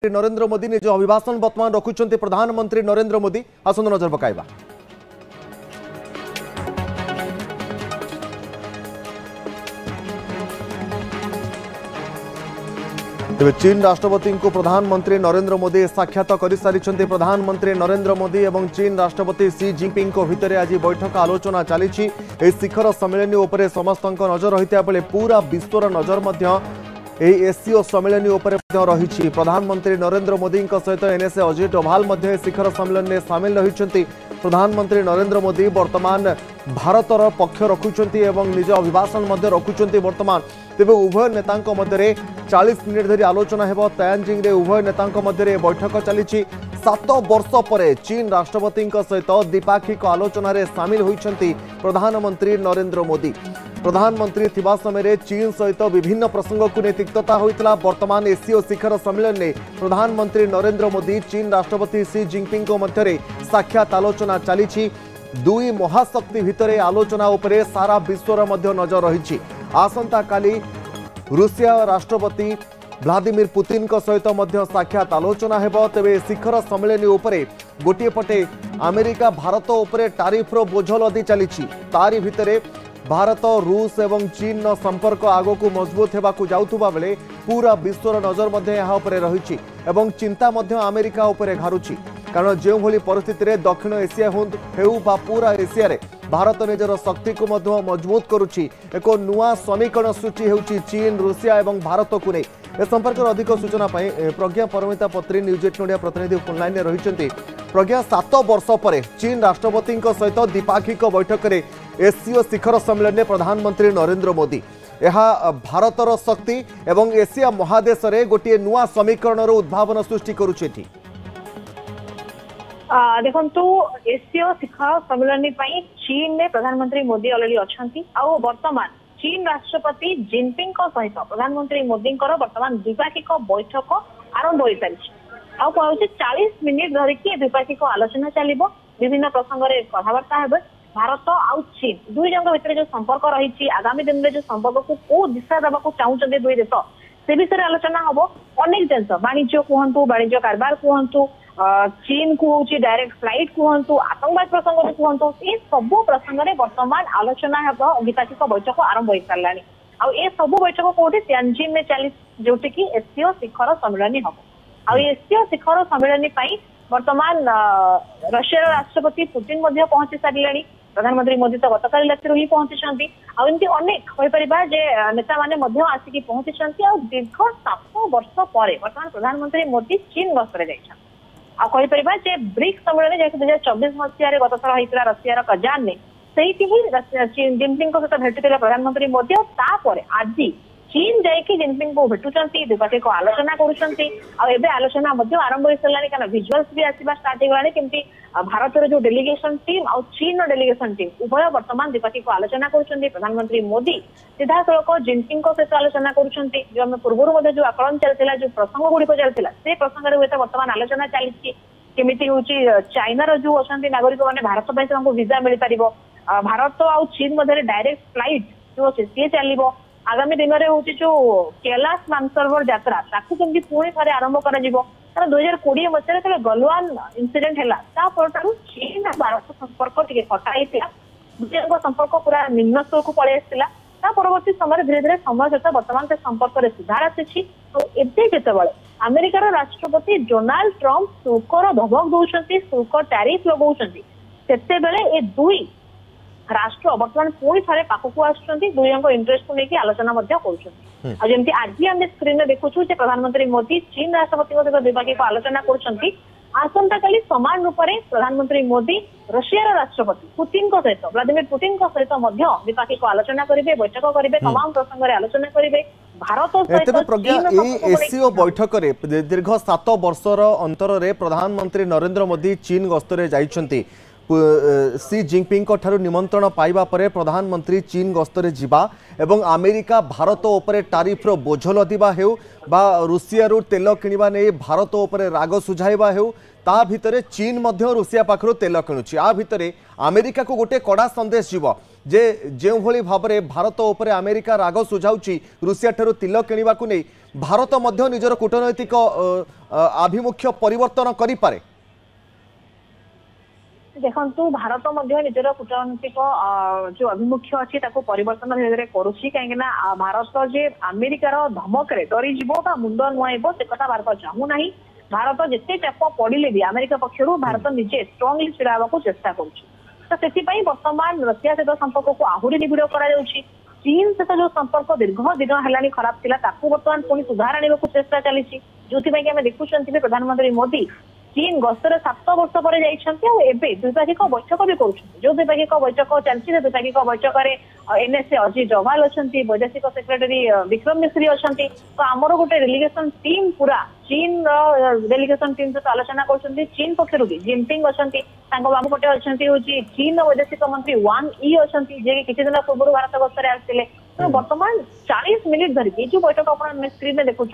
नरेंद्र मोदी निज अभिभाषण बर्तमान रखुंट प्रधानमंत्री नरेंद्र मोदी आसंद नजर पकाइबा। तेज चीन राष्ट्रपति को प्रधानमंत्री नरेंद्र मोदी साक्षात कर सारी। प्रधानमंत्री नरेंद्र मोदी और चीन राष्ट्रपति सी जिनपिंग भितर आज बैठक आलोचना चली। शिखर सम्मेलन उपर समस्त नजर रही बेले पूरा विश्वर नजर एसीओ सम्मेलन रही। प्रधानमंत्री नरेंद्र मोदी सहित एनएसए अजित डोभाल शिखर सम्मेलन में सामिल रही। प्रधानमंत्री नरेंद्र मोदी वर्तमान भारतर पक्ष रखुंट निज अभिभाषण रखुंट। वर्तमान तेज उभय नेता मध्य 40 मिनिट धरी आलोचना हेब। तयांजिंग रे उभय नेता मध्य बैठक चली। 7 वर्ष पर चीन राष्ट्रपति सहित द्विपाक्षिक आलोचन में सामिल होती प्रधानमंत्री नरेंद्र मोदी। प्रधानमंत्री थिबा समय चीन सहित विभिन्न प्रसंग को नहीं तिक्तता होता। वर्तमान एसीओ शिखर सम्मेलन में प्रधानमंत्री नरेंद्र मोदी चीन राष्ट्रपति सी जिनपिंग मध्य साक्षात आलोचना चली। दुई महाशक्ति भितर आलोचना उपरे सारा विश्वर मध्य नजर रही। आसंता काली रूसिया राष्ट्रपति व्लादिमीर पुतिन सहित साक्षात आलोचना हेब। तेबे शिखर सम्मेलन उपरे गोटे पटे अमेरिका भारत उपरे टारिफ्र बोझ लदी चली। तारी भितरे भारत रूस एवं चीन संपर्क आगो को मजबूत होगाकू जाउथुबा बेले पूरा विश्वर नजर मध्य यहाँ उपरे रही एवं चिंता मध्य अमेरिका उपरे घारुची। कारण जो भली परिस्थिति रे दक्षिण एशिया हेउ बा पूरा एशिया रे भारत निजर शक्ति को मध्य मजबूत करुची। एक नुआ समीकरण सृष्टि हेउची चीन रूसिया एवं भारत को नहीं। ए संपर्क अधिक सूचना प्रज्ञा परमिता पत्री न्यूज 18 इंडिया प्रतिनिधि फोनलाइन में रही। प्रज्ञा 7 वर्ष पर चीन राष्ट्रपति सहित द्विपाक्षिक बैठक में एसीओ शिखर सम्मेलन में प्रधानमंत्री नरेंद्र मोदी यह भारतर शक्ति एवं एशिया महादेश रे गोटे नुआ समीकरण उद्भावन सृष्टि करुचे। देखो एसीओ शिखर सम्मेलन चीन में प्रधानमंत्री मोदी अलरेडी अच्छा। वर्तमान चीन राष्ट्रपति जिनपिंग सहित प्रधानमंत्री मोदी वर्तमान द्विपाक्षिक बैठक आरंभ हो सारी। 40 मिनिट धरिकी द्विपाक्षिक आलोचना चलो। विभिन्न प्रसंग में कथबार्ता हे। भारत आउ चीन दुई जन भितर जो संपर्क रही आगामी दिन में जो संपर्क को कौ दिशा देवाक चाहते दुई देश से विषय आलोचना हम। अनेक जिन वाणिज्य कहतु वाणिज्य कारबार कहतु चीन को हूँ डायरेक्ट फ्लाइट कहतु आतंकवाद प्रसंग में कहतु ये सब प्रसंग में वर्तमान आलोचना हे। द्विपाक्षिक बैठक आरंभ हो सारा। आ सब बैठक कौटी त्यांजिन में चली जोटि की एसीओ शिखर सम्मेलन हम। एसीओ शिखर सम्मेलन वर्तमान रशिया राष्ट्रपति पुतिन पहुंची सारे। प्रधानमंत्री मोदी तो गतकाल राति ही पहुंची। आमती अनेक नेता मैंने आसिक पहुंची। दीर्घ 7 वर्ष पर वर्तमान प्रधानमंत्री मोदी चीन गस्तर जापर ब्रिक्स सम्मेलन जैसे 2024 मसीह गत थर होता रशिया कजान में से जिनपिंग सहित भेटुले प्रधानमंत्री मोदी। और आज चीन जाकि जिनपिंग को भेटुंट द्विपाक्षिक आलोचना करुँच। आलोचना आरंभ हो सारा क्या विजुअल्स भी आसवा स्टार्ट होगा केमती भारतर जो डेलीगेशन टीम और चीन डेलीगेशन टीम उभय वर्तमान द्विपाक्षिक आलोचना करुँच। प्रधानमंत्री मोदी सीधा सड़क जिनपिंग सहित आलोचना करुँच। जो आम पूर्व जो आकलन चलता जो प्रसंग गुड़िक चलता से प्रसंग में वर्तमान आलोचना चली। केमिति हूँ चाइनार जो अच्छा नागरिक मैंने भारत पर वीजा मिल पार। भारत आउ चीन मध्य डायरेक्ट फ्लाइट जो अच्छे सी चलो। आगामी दिन में हूँ जो कैलाश मानसरोवर यात्रा ताकू केमती पुणी थे आरंभ कर 2020 मसीह गलवान इनसीडेंट है चीन भारत संपर्क टी कटाई संपर्क पूरा निम्न स्तर को पलि आसाला। परवर्ती समय धीरे धीरे समय सहित वर्तमान से संपर्क में सुधार आसी। तो एबे अमेरिकार राष्ट्रपति डोनाल्ड ट्रंप शुल्कर धमक दौरान शुल्क टैरिफ लगाउछंती सेते बेले ए दुई राष्ट्र वर्तमान पुणी थे पाखक आसुच्चंती। दुई जन इंटरेस्ट को लेकिन आलोचना करमती। आज आम स्क्रीन में देखुँ प्रधानमंत्री मोदी चीन राष्ट्रपति सहित द्विपाक्षिक आलोचना कर। आसंता काली समान रूप से प्रधानमंत्री मोदी रशिया राष्ट्रपति पुतिन सहित व्लादिमीर पुतिन सहित द्विपाक्षिक आलोचना करेंगे बैठक करेंगे तमाम प्रसंग में आलोचना करेंगे। भारत एसीओ बैठक में दीर्घ 7 वर्षर अंतर प्रधानमंत्री नरेंद्र मोदी चीन गस्तर जाइछंती। सी जिनपिंग ठारू निमंत्रण पाइबा परे प्रधानमंत्री चीन गस्तर जिबा एवं अमेरिका भारत उपरे टारिफ्र बोझ लदिबा हेउ बा रूसिया रु तेल किनिबा नै भारत उपरे राग सुझाइबा हेउ ता भितरे चीन मध्य रूसिया पाखरु तेल किणुछि। आ भितरे अमेरिका को गोटे कड़ा संदेश जीव जे जो भली भाव में भारत उपरे अमेरिका राग सुझाउछि रूसिया ठारू तेल किनिबा को नै भारत मध्य निजर कूटनैतिक आभिमुख्य परिवर्तन करि पारे? देखु भारत निजर कूटनैतिक जो अभिमुख्य अच्छी परिवर्तन धीरे धीरे करुच्ची कहीं भारत जे अमेरिकार धमक डरीज मुंड नुआब से कथा भारत चाहूना। भारत जिते चाप पड़े भी अमेरिका पक्षर भारत निजे स्ट्रंगली छिड़ा चेष्टा कर बर्तमान रशिया सहित संपर्क को आहरी निबिड़ कर चीन सहित जो संपर्क दीर्घ दिन है खराब थी बर्तमान पुणी सुधार आने को चेष्टा चली जो देखुं प्रधानमंत्री मोदी चीन गस्तर 7 वर्ष पर द्विपाक्षिक बैठक भी कर जो द्विपाक्षिक बैठक चलती द्विपाक्षिक बैठक में एनएसए अजित डोभाल अच्छा वैदेशिक सेक्रेटरी विक्रम मिश्री अच्छा तो आमर गोटे डेलीगेशन टीम पूरा चीन डेलीगेशन टीम सहित आलोचना कर चीन पक्षर भी जिनपिंग अच्छा बाम पटे अच्छा चीन वैदेशिक मंत्री वांग यी अच्छा जे किसी दिन पूर्व भारत गस्तर आसते तो बर्तमान 40 मिनिट धरिकी जो बैठक आप स्क्रीन में देखु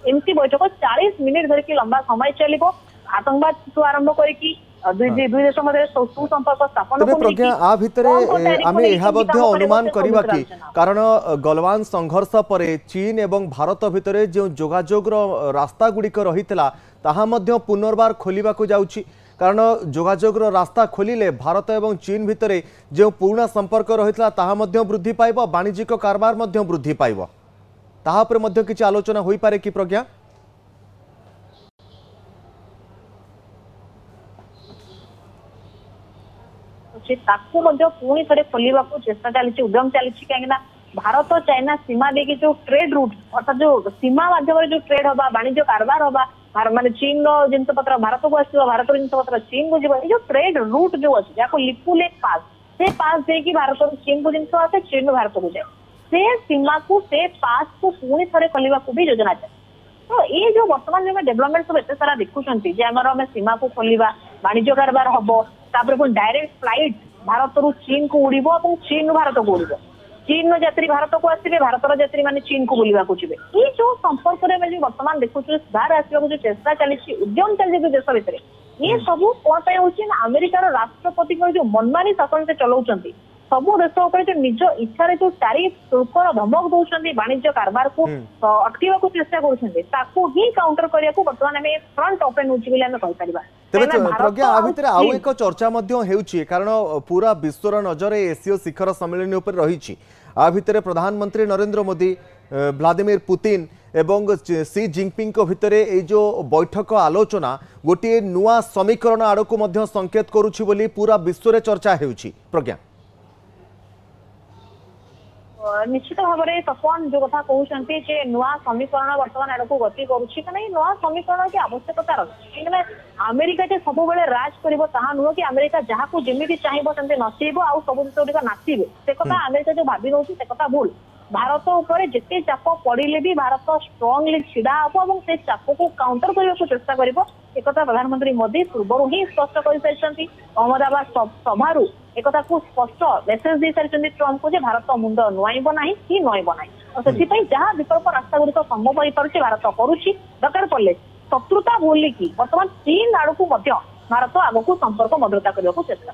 एमती बैठक 40 मिनिट धरिकी लंबा समय चलो आतंकवाद ठू आरंभ करके दुई देश मध्य सुसंपर्क स्थापन प्रज्ञा आ भितरे आमे एहा मध्य अनुमान करिबा कि कारण गलवान संघर्ष परे चीन एवं भारत भितरे जो जोगाजोग रास्ता गुड़िक रहितला ताहा मध्य पुनर्बार खोलिबा को जाउची कारण जोगाजोग रास्ता खोलिले भारत एवं चीन भितरे जो पुराना संपर्क रहितला ताहा मध्य वृद्धि पाइबो वाणिज्यिक कारबार मध्य वृद्धि पाइबो ताहा पर मध्य किछि आलोचना होई पारे कि प्रज्ञा? पुणी थे खोलने को चेष्टा चली उद्यम चली कहीं भारत चाइना सीमा देखिए जो ट्रेड रूट अर्थात जो सीमा माध्यम जो ट्रेड हवा वाणिज्य कारबार हवा माने चीन जिनपत्र भारत को आस भारत जिनपत्र चीन को जो ट्रेड रूट जो अच्छे जहाँ लिपू लेक पास से पास देकी भारत चीन को जिन आसे चीन भारत को जाए से सीमा को से पास को पुणी थे खोलने को भी योजना चाहे तो ये जो बर्तमान जो डेवलपमेंट सब एत सारा देखुं आम सीमा को खोलवा वाणिज्य कारबार हम पुणी डायरेक्ट फ्लाइट भारत रू चीन को उड़ब और चीन भारत को उड़ब चीन यात्री भारत को आसवे भारत यात्री मैंने चीन को बुलवा को जी ये जो संपर्क में जो बर्तमान देखुँ सुधार आसवा जो चेष्टा चली उद्यम चलती देश भितर ये सब कौन हूँ अमेरिकार राष्ट्रपति जो मनमानी शासन से चलाउछंती सबू देश जो निज इच्छा जो टैरिफ शुल्कर धमक दौरान वाणिज्य कारबार को अटकेवा को चेष्टा कर काउंटर करने को बर्तमान आम फ्रंट ओपन होगी प्रज्ञा आ भितर आउ एक चर्चा कारण पूरा विश्वर नजर एसीय शिखर सम्मेलन उपर रही आ भितर प्रधानमंत्री नरेंद्र मोदी व्लादिमीर पुतिन एवं सी जिनपिंग को भितरे ए जो बैठक आलोचना गोटे नुआ समीकरण आड़क संकेत करुछि बोली पूरा विश्व रे चर्चा हेउछि प्रज्ञा? निश्चित भाव में तपन जो कथा कहते नुआ समीकरण बर्तमान आड़ को गति करुच्ची नुआ समीकरण की आवश्यकता रही अमेरिका जे सब राज कर नुह कि अमेरिका जहाँ को जमी चाहिए सेमती नचेब आ सब देश गुड़िक नाचे से कथा अमेरिका जो भावी नौ से कथा भूल भारत उपर जिते चाप पड़े भी भारत स्ट्रंगली छिड़ा हम और से चाप को काउंटर करने को चेष्टा कर प्रधानमंत्री मोदी पूर्व ही स्पष्ट कर अहमदाबाद सभारू एक को स्पष्ट मेसेज दे सारी ट्रम्प को भारत मुंड नुआब ना कि नुआब ना और से जहाँ विकल्प रास्ता गुड़िक संभव हो पारे भारत करुच्ची दरकार पड़े शत्रुता भूल की बर्तमान चीन आड़ को भारत आग को संपर्क मधुरता करने को चेष्टा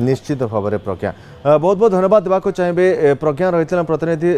निश्चित भाव में प्रज्ञा बहुत बहुत धन्यवाद देवा चाहिए प्रज्ञा रही प्रतिनिधि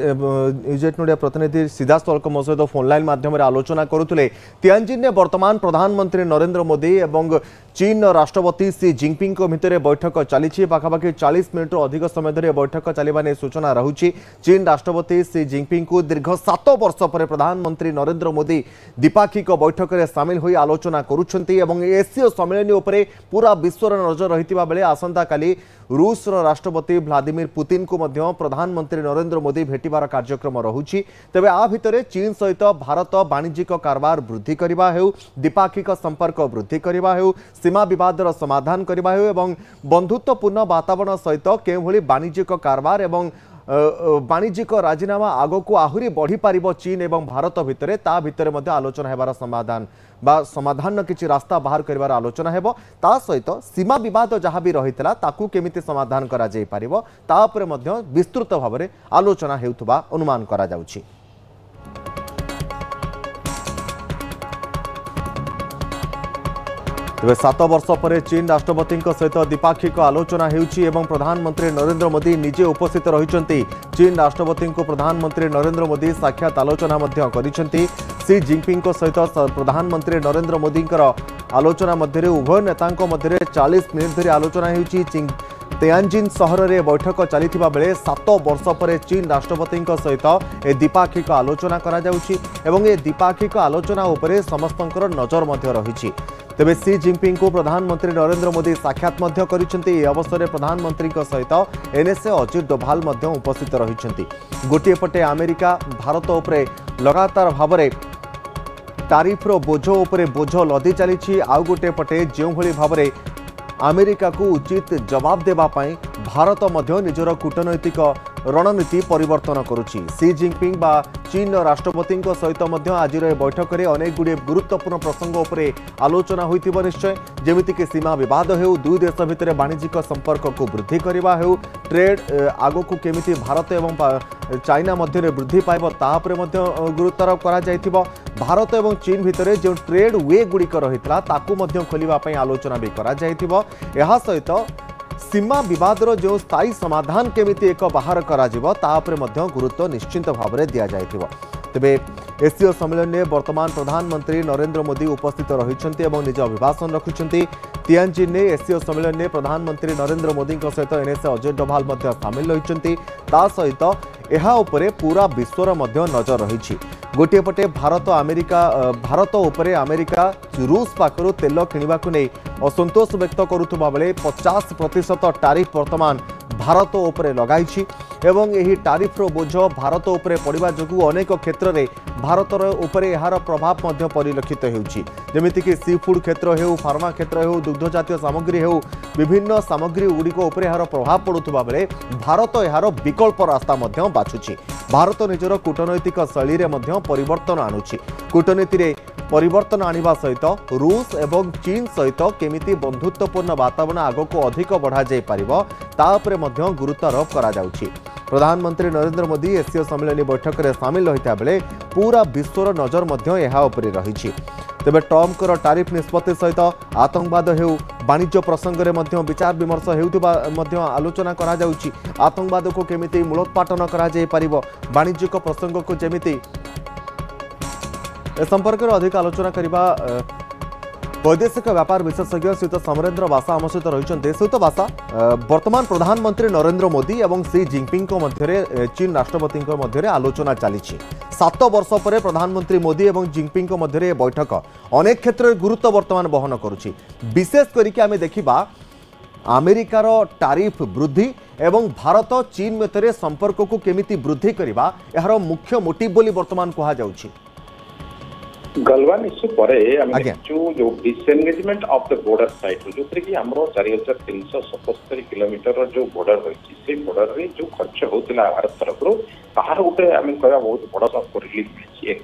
यूजेट मीडिया प्रतिनिधि सीधा स्थल मो सहित फोन लाइन माध्यम आलोचना करुले तियानजिन में वर्तमान प्रधानमंत्री नरेंद्र मोदी और चीन राष्ट्रपति सी जिनपिंग भितर बैठक चली पाखापाखि 40 मिनिट अधिक समय धरी बैठक चलने नहीं सूचना रही चीन राष्ट्रपति सी जिनपिंग को दीर्घ 7 वर्ष पर प्रधानमंत्री नरेंद्र मोदी द्विपाक्षिक बैठक में सामिल हो आलोचना करुँच एसीय सम्मेलन उपर पूरा विश्वर नजर रही बेले आसंता काली रूस राष्ट्रपति व्लादिमीर पुतिन को मध्य प्रधानमंत्री नरेंद्र मोदी भेटिबार कार्यक्रम रहुछि तेबे आ भितरे चीन सहित भारत वाणिज्यिक कारबार वृद्धि करबा हेउ द्विपाक्षिक संपर्क वृद्धि करबा हेउ सीमा विवादर समाधान करबा हेउ एवं बंधुत्वपूर्ण वातावरण सहित केभଳି वाणिज्यिक कारबार एवं वाणिज्यिक राजीनामा आग को आहरी बढ़ी पारिबो चीन एवं भारत भितरे ता भितरे मध्य आलोचना हेबार समाधान किछि रास्ता बाहर करिवार आलोचना हेबो ता सहित सीमा विवाद जहाँ भी रहितला ताकू केमिति समाधान करा जाय पारिबो ता उपरे मध्य विस्तृत भाव में आलोचना हेउथबा अनुमान करा जाउछि। तेज 7 वर्ष पर चीन राष्ट्रपति सहित द्विपाक्षिक आलोचना होउछि एवं प्रधानमंत्री नरेंद्र मोदी निजे उपस्थित रहिछन्ति। चीन राष्ट्रपति को प्रधानमंत्री नरेंद्र मोदी साक्षात आलोचना मध्य करिछन्ति। सी जिनपिंग सहित प्रधानमंत्री नरेंद्र मोदी आलोचना मध्य उभय नेतांक मध्य 40 मिनिट धरी आलोचना होउछि। तियानजिन सहर में बैठक चली बेले 7 वर्ष पर चीन राष्ट्रपति सहित ए द्विपाक्षिक आलोचना करा जाउछि एवं ए द्विपाक्षिक आलोचना उपरे समस्तंकर नजर मध्य रहिछि। तेबे सी जिनपिंग को प्रधानमंत्री नरेंद्र मोदी साक्षात मध्य करिसेंति। ए अवसर में प्रधानमंत्री सहित एनएसए अजित डोभाल मध्य उपस्थित रहिसेंति। गोटे पटे अमेरिका भारत उपरे लगातार भाव में तारिफर बोझ उपरे बोझ लदी चली। आउ गोटे पटे जो भली भाव में अमेरिका को उचित जवाब देवा पाई भारत मध्य निजर कूटनैतिक रणनीति परिवर्तन करुछि। सी जिनपिंग बा चीन राष्ट्रपति सहित आज बैठक में अनेक गुड़े गुरुत्वपूर्ण प्रसंग उपरे आलोचना होइथिबो निश्चय, जेमिति कि सीमा विवाद हेउ, दुई देश भितर वाणिज्यिक संपर्क को वृद्धि करबा हेउ, ट्रेड आगो को केमिति भारत एवं चाइना मध्य वृद्धि पाइब तापरे मध्य गुरुत्वारोप करा जायथिबो। भारत एवं चीन भितर जो ट्रेड वे गुड़िक रहितला ताकू मध्य खोलिबा पई आलोचना भी करा जायथिबो। एहा सहित सीमा विवादर जो स्थायी समाधान केमिति एक बाहर कराजिबो तापरे मध्य गुरुत्व निश्चिंत भाव में दि जायथिबो। तेबे एसीओ सम्मेलन में वर्तमान प्रधानमंत्री नरेंद्र मोदी उपस्थित रहिछन्ति एवं निज अभिभाषण रखुछन्ति। तियानजिन ने एसीओ सम्मेलन में प्रधानमंत्री नरेंद्र मोदी सहित एनएसए अजित डोभाल मध्य सामिल रहिछन्ति। ता सहित एहा उपरे पूरा विश्वर मध्य नजर रहिछि। गोटे पटे भारत उपरे अमेरिका रूस पाखरु तेल किणवाकु नै असंतोष व्यक्त करुथुबा बेले 50% टारिफ वर्तमान भारत उपरे लगाइछि एवं एही टारिफर बोझ भारत उपरे पड़िबा जोगु अनेक क्षेत्र में भारतर उपरे एहार प्रभाव मध्य परिलक्षित हेउछि। जेमिति कि सी फूड क्षेत्र हेउ, फार्मा क्षेत्र हेउ, दुग्ध जातीय सामग्री हेउ, विभिन्न सामग्री गुड़िक उपरे एहार प्रभाव पड़ुथुबा बेले भारत एहार विकल्प रास्ता मध्य बाछुछि। भारत निजर कूटनैतिक शैली रे मध्य परिवर्तन आणुछि। कूटनीति रे परिवर्तन आनिबा सहित रूस एवं चीन सहित केमिति बंधुत्वपूर्ण वातावरण आगको अधिक बढ़ा जाय पारिबो ता उपरे मध्य गुरुत्वारोप करा जाउछि। प्रधानमंत्री नरेंद्र मोदी एसीओ सम्मेलन बैठक में सामिल रहिता बेले पूरा विश्वर नजर मध्य एहा उपरे रहिछि। तेबे ट्रम्पकर टारिफ निष्पत्ति सहित आतंकवाद हेउ, वाणिज्य प्रसंग में मध्य विचार विमर्श हेउथिबा मध्य आलोचना करा जाउछि। आतंकवाद को केमिति मूलोत्पाटन करा जाय पारिबो, वाणिज्यिक प्रसंग को जेमिति ए संपर्क में अधिक आलोचना करबा वैदेशिक व्यापार विशेषज्ञ श्रीयुत समरेन्द्र बासा आम सहित रही। श्रीयुत बासा, वर्तमान प्रधानमंत्री नरेंद्र मोदी और सी जिनपिंग मध्य चीन राष्ट्रपति मध्य आलोचना चली। 7 वर्ष पर प्रधानमंत्री मोदी और जिनपिंग मध्य बैठक अनेक क्षेत्र में गुरुत्व वर्तमान बहन करुछि। विशेष करके आमे देखिबा अमेरिकार टारिफ वृद्धि एवं भारत चीन मध्य संपर्क को केमिति वृद्धि करबा यार मुख्य मोटिव बोली वर्तमान कहा जाउछि। गलवान इश्यू पर जो disengagement of the border side जो कि हमरो 4377 किलोमीटर जो बॉर्डर रही से बॉर्डर रे जो खर्च होतिला भारत तरफ रो ताहार उठे आमे कहबा बहुत बड़ा सब रिलीफ मिलछि। एक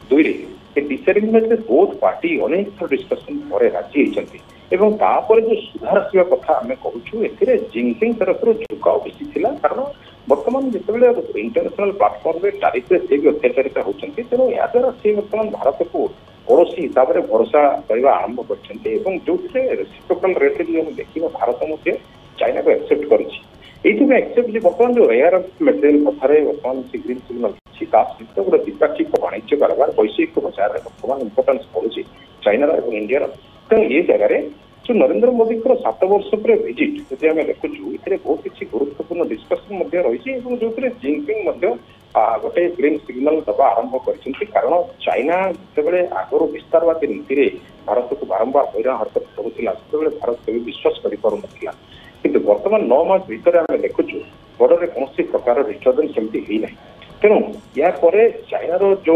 दुई रे ए डिसएंगेजमेंट में बहुत पार्टी अनेक डिस्कशन पर राजी होइछन्ति एवं तापर जो सुधार आसवा कथा आमे कहूछु एथिरे जिनपिंग तरफ रो झुकाव बेसी थिला कारण वर्तमान जितेबाला इंटरनेशनल प्लाटफर्म में टारिफ से भी अत्याचारित होती तेणु या द्वारा से वर्तमान भारत को पड़ोशी हिसाब से भरोसा करने आरंभ कर जो रेसिप्रोकल रेट देखा भारत मध्य चाइना को एक्सेप्ट कर एक्सेप्ट बर्तमान जो रेयर मेटेरियल कथार बर्तमान से ग्रीन सिग्नल सहित गोटे द्विपाक्षिक वाणिज्य कारबार वैश्विक बजार बर्तमान इंपोर्टान्स पड़ुଛି चाइनार और इंडिया। तेणु ये जगह जो नरेंद्र मोदी 7 वर्ष पर विजिट जब आम देखुचु ये बहुत किसी गुरुत्वपूर्ण डिस्कसन रही जो जिनपिंग गोटे ग्रीन सिग्नल दबा आरंभ कर कारण चाइना जिते आगर विस्तारवादी नीति में भारत को बारंबार हैरान हरकत करुला से भारत कभी विश्वास कर पारुनथिला किंतु वर्तमान 9 मास भीतर आम देखुचु बॉर्डर में कौन प्रकार डिस्टर्बेंस सेमती है। तेणु या चाइनार जो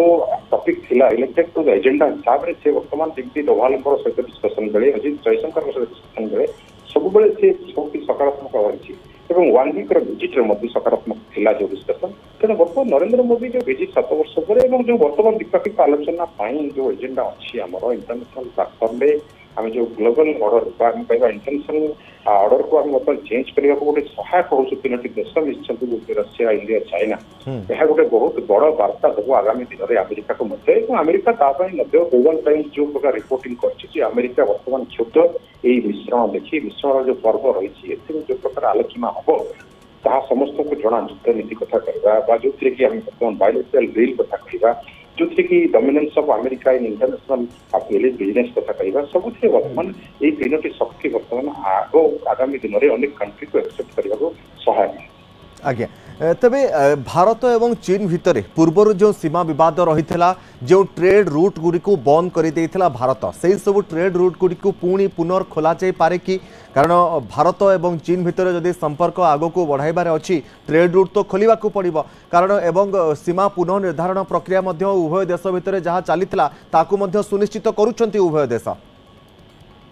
टॉपिक थिला इलेक्टेड टू एजेंडा हिसाब से वर्तमान जमी डोभाल सहित डिस्कसन बेले अजित जयशंकर सहित डिस्कसन बेले सब से बहुत सकारात्मक रही वन वीक विजिट सकारात्मक थिला जो डिस्कसन। तेणु बर्तमान नरेंद्र मोदी जो विजिट 7 वर्ष पर जो वर्तमान द्विपाक्षिक आलोचना जो एजेंडा अच्छी आमर इंटरनेशनल प्लाटफर्म में आम जो ग्लोबल ऑर्डर कहवा इंटरनेशनल ऑर्डर को हम मतलब चेंज करने को गोटे सहायक हो तीनोटी देश निश्चित रशिया इंडिया चाइना यह गोटे बहुत बड़ वार्ता देव आगामी दिन में अमेरिका को अमेरिका ग्लोबल टाइम्स जो प्रकार रिपोर्टिंग कर अमेरिका वर्तमान क्षुब्ध यही मिश्रण देखी मिश्रण जो पर्व रही जो प्रकार आलोचना हम ताहा समस्त को जना युद्ध नीति कथा कहवा जो कि हम बर्तमान बायोलेटरल डील कथा कहवा जो कि dominance of America in international business कथा कहवा सब बर्तमान ये तीनोटी शक्ति बर्तमान आगामी दिन में अनेक कंट्री को एक्सेप्ट करने को सहायक आज्ञा तेबे भारत एवं चीन भितर पूर्वर जो सीमा विवाद रही जो ट्रेड रूट गुड़ी को बंद कर देइथिला भारत से सब ट्रेड रूट गुड़ी को पुणी पुनर् खोला जाई पारे कि कारण भारत एवं चीन भितर जदि संपर्क आगो को बढ़ाइबार अच्छी ट्रेड रूट तो खोलिबा को पड़िबो कारण एवं सीमा पुनः निर्धारण प्रक्रिया मध्य उभय देश भितर जहाँ चलीथिला ताकू मध्य सुनिश्चित करूछंती उभय देश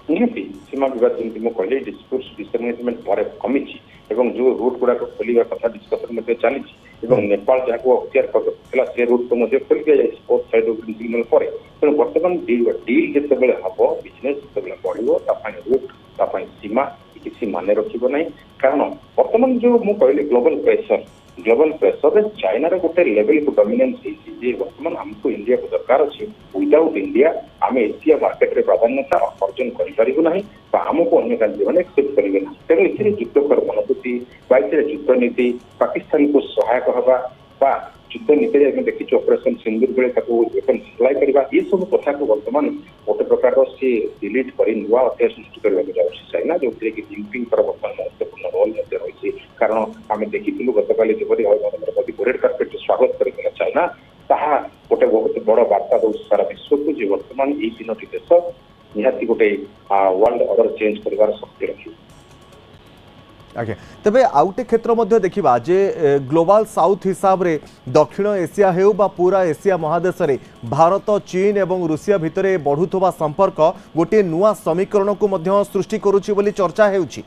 निहाती सीमा विवाद जमी कहले डिस्प्यूट डिसएंगेजमेंट पर कमी एवं जो रूट गुड़ा खोलिया कथा डिस्कसन चली नेपाल जहाँ अख्तियार कर से रूट को खोल दिया बोथ साइड सिग्नल पर तेणु बर्तमान डील जिते हम बिजनेस जिते बढ़ो रूट सीमा किसी माने रखिब ना कारण बर्तमान जो मुझे कहली ग्लोबल प्रेसर चाइना गोटे लेवल को डोमिनेंस बर्तमान हमको इंडिया को दरकार अच्छे विदाउट इंडिया आम एशिया मार्केट में प्राधान्यता अर्जन करूँ आमको अन्य राज्य मैंने एक्सेप्ट करेंगे ना तेणु ये युद्धकर मनोवृत्ति युद्ध नीति पाकिस्तान को सहायक हवा युद्ध नीति देखी ऑपरेशन सिंदूर बेले वेपन सप्लाई करवा ये सब कथा को बर्तमान गोटे प्रकार से डिलीट कर नुआ अध्याय सृष्टि करने जाऊँगी चाइना जो कि जिनपिंग बर्तमान महत्वपूर्ण रोल रही कारण आम देखी गतकाली जबरी नरेंद्र मोदी रेड कार्पेट स्वागत कर चाइना ताहा गोटे बहुत बड़ वार्ता दौ सारा विश्व को जो बर्तमान ये तीनोटी देश निहाती गोटे वर्ल्ड ऑर्डर चेंज कर शक्ति रखी आगे तेबे आउटे क्षेत्र मध्य देखिबा जे ग्लोबल साउथ हिसाब रे दक्षिण एशिया हेउ बा पूरा एशिया महादेश रे भारत चीन एवं रूसिया भितरे बढ़ुथबा संपर्क गोटे नुआ समीकरण को मध्य सृष्टि करूची बोली चर्चा हेउची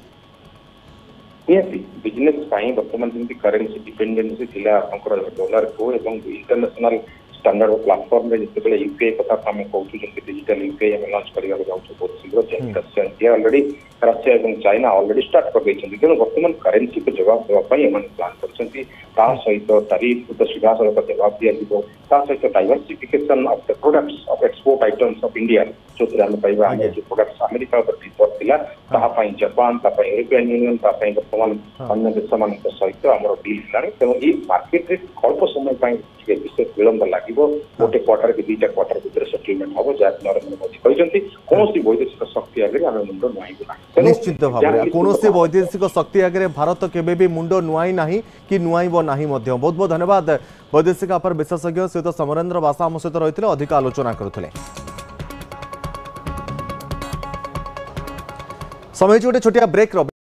बिजनेस बर्तमान जमी करेन्सी डिपेंडेंसी थिला डॉलर को एवं इंटरनेशनल स्टैंडर्ड प्लेटफॉर्म में जिते यूपीआई कथा आम कहूँ डिजिटल यूपीआई आम लॉन्च करने जाऊँ बहुत शीघ्र रशिया ऑलरेडी रशिया और चाइना ऑलरेडी स्टार्ट कर तेणु बर्तमान करेन्सी को जवाब देवाई प्लां कर सहित तारीफ तो सीधा सड़क जवाब दिया सहित diversification of the products of export items of India जो पाइबा जो प्रोडक्ट्स अमेरिका निर्भर थिला जापान यूरोपियन यूनियन बर्तमान अन्य देश मान सहित आम डील है तेणु ये मार्केट अल्प समय विशेष विलंब लगे गोटे क्वार्टर कि दुईटा क्वार्टर भितर सेटलमेंट हम जहाँ नरेंद्र मोदी कहते कौन वैदेशिक शक्ति आगे आम मुंड नुआईबू निश्चित भाव कौन वैदेशिक शक्ति आगे भारत केबे भी मुंड नुआई ना कि नुआईब ना बहुत बहुत धन्यवाद वैदेशिक अपर विशेषज्ञ सहित समरेंद्र बासा आम सहित रही अधिक आलोचना करुले समय गोटे छोटिया ब्रेक